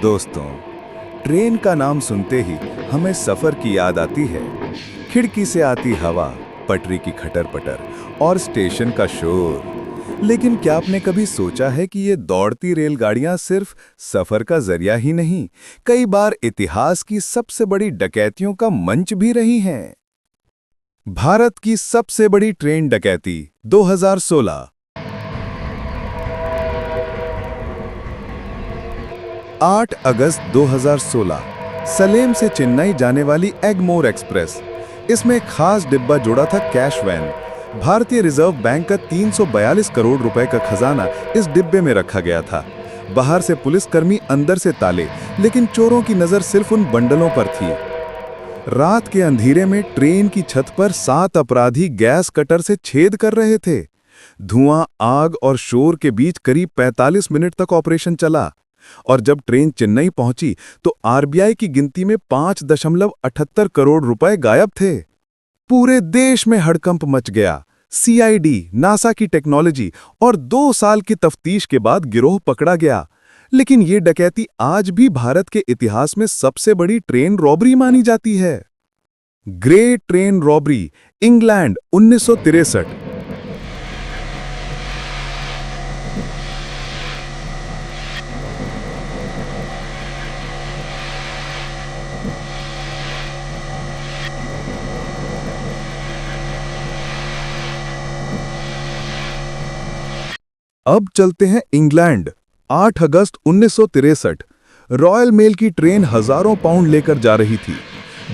दोस्तों, ट्रेन का नाम सुनते ही हमें सफर की याद आती है। खिड़की से आती हवा, पटरी की खटर-पटर और स्टेशन का शोर। लेकिन क्या आपने कभी सोचा है कि ये दौड़ती रेलगाड़ियां सिर्फ सफर का जरिया ही नहीं, कई बार इतिहास की सबसे बड़ी डकैतियों का मंच भी रही हैं। भारत की सबसे बड़ी ट्रेन डकैती 2016। 8 अगस्त 2016 सलेम से चेन्नई जाने वाली एगमोर एक्सप्रेस। इसमें एक खास डिब्बा जोड़ा था कैश वैन। भारतीय रिजर्व बैंक का 342 करोड़ रुपए का खजाना इस डिब्बे में रखा गया था। बाहर से पुलिसकर्मी, अंदर से ताले, लेकिन चोरों की नजर सिर्फ उन बंडलों पर थी। रात के अंधेरे में ट्रेन की छत पर 7 अपराधी गैस कटर से छेद कर रहे थे। धुआं, आग और शोर के बीच करीब 45 मिनट तक ऑपरेशन चला। और जब ट्रेन चेन्नई पहुंची तो आरबीआई की गिनती में 5.78 करोड़ रुपए गायब थे। पूरे देश में हड़कंप मच गया। सीआईडी, नासा की टेक्नोलॉजी और 2 साल की तफ्तीश के बाद गिरोह पकड़ा गया। लेकिन ये डकैती आज भी भारत के इतिहास में सबसे बड़ी ट्रेन रॉबरी मानी जाती है। Great train robbery, England, 1963। अब चलते हैं इंग्लैंड। 8 अगस्त 1963 रॉयल मेल की ट्रेन हजारों पाउंड लेकर जा रही थी।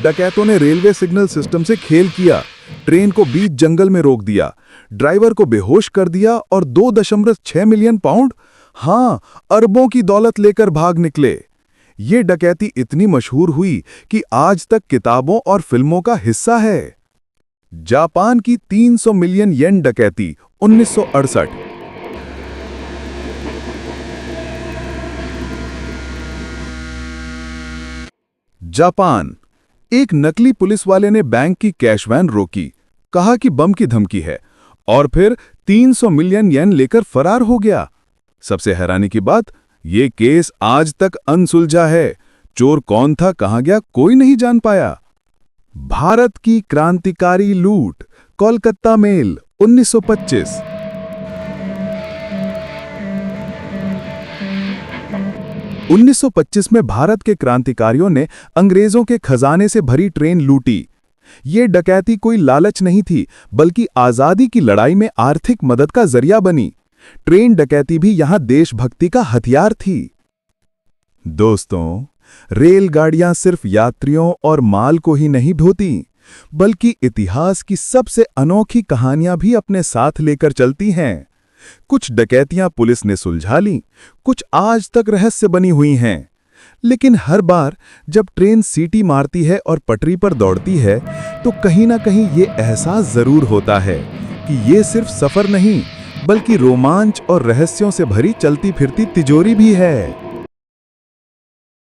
डकैतों ने रेलवे सिग्नल सिस्टम से खेल किया, ट्रेन को बीच जंगल में रोक दिया, ड्राइवर को बेहोश कर दिया और 2.6 मिलियन पाउंड, हाँ, अरबों की दौलत लेकर भाग निकले। ये डकैती इतनी मशहूर हुई कि आज तक किताबों और फिल्मों का हिस्सा है। जापान की 300 मिलियन येन डकैती 1968। जापान। एक नकली पुलिस वाले ने बैंक की कैश वैन रोकी, कहा कि बम की धमकी है, और फिर 300 मिलियन येन लेकर फरार हो गया। सबसे हैरानी की बात, ये केस आज तक अनसुलझा है। चोर कौन था, कहां गया, कोई नहीं जान पाया। भारत की क्रांतिकारी लूट, कोलकाता मेल, 1925। 1925 में भारत के क्रांतिकारियों ने अंग्रेजों के खजाने से भरी ट्रेन लूटी। ये डकैती कोई लालच नहीं थी, बल्कि आजादी की लड़ाई में आर्थिक मदद का जरिया बनी। ट्रेन डकैती भी यहां देशभक्ति का हथियार थी। दोस्तों, रेलगाड़ियां सिर्फ यात्रियों और माल को ही नहीं ढोती, बल्कि इतिहास की सबसे अनोखी कहानियां भी अपने साथ लेकर चलती हैं। कुछ डकैतियां पुलिस ने सुलझा लीं, कुछ आज तक रहस्य बनी हुई हैं। लेकिन हर बार जब ट्रेन सीटी मारती है और पटरी पर दौड़ती है, तो कहीं ना कहीं ये एहसास जरूर होता है कि ये सिर्फ सफर नहीं, बल्कि रोमांच और रहस्यों से भरी चलती फिरती तिजोरी भी है।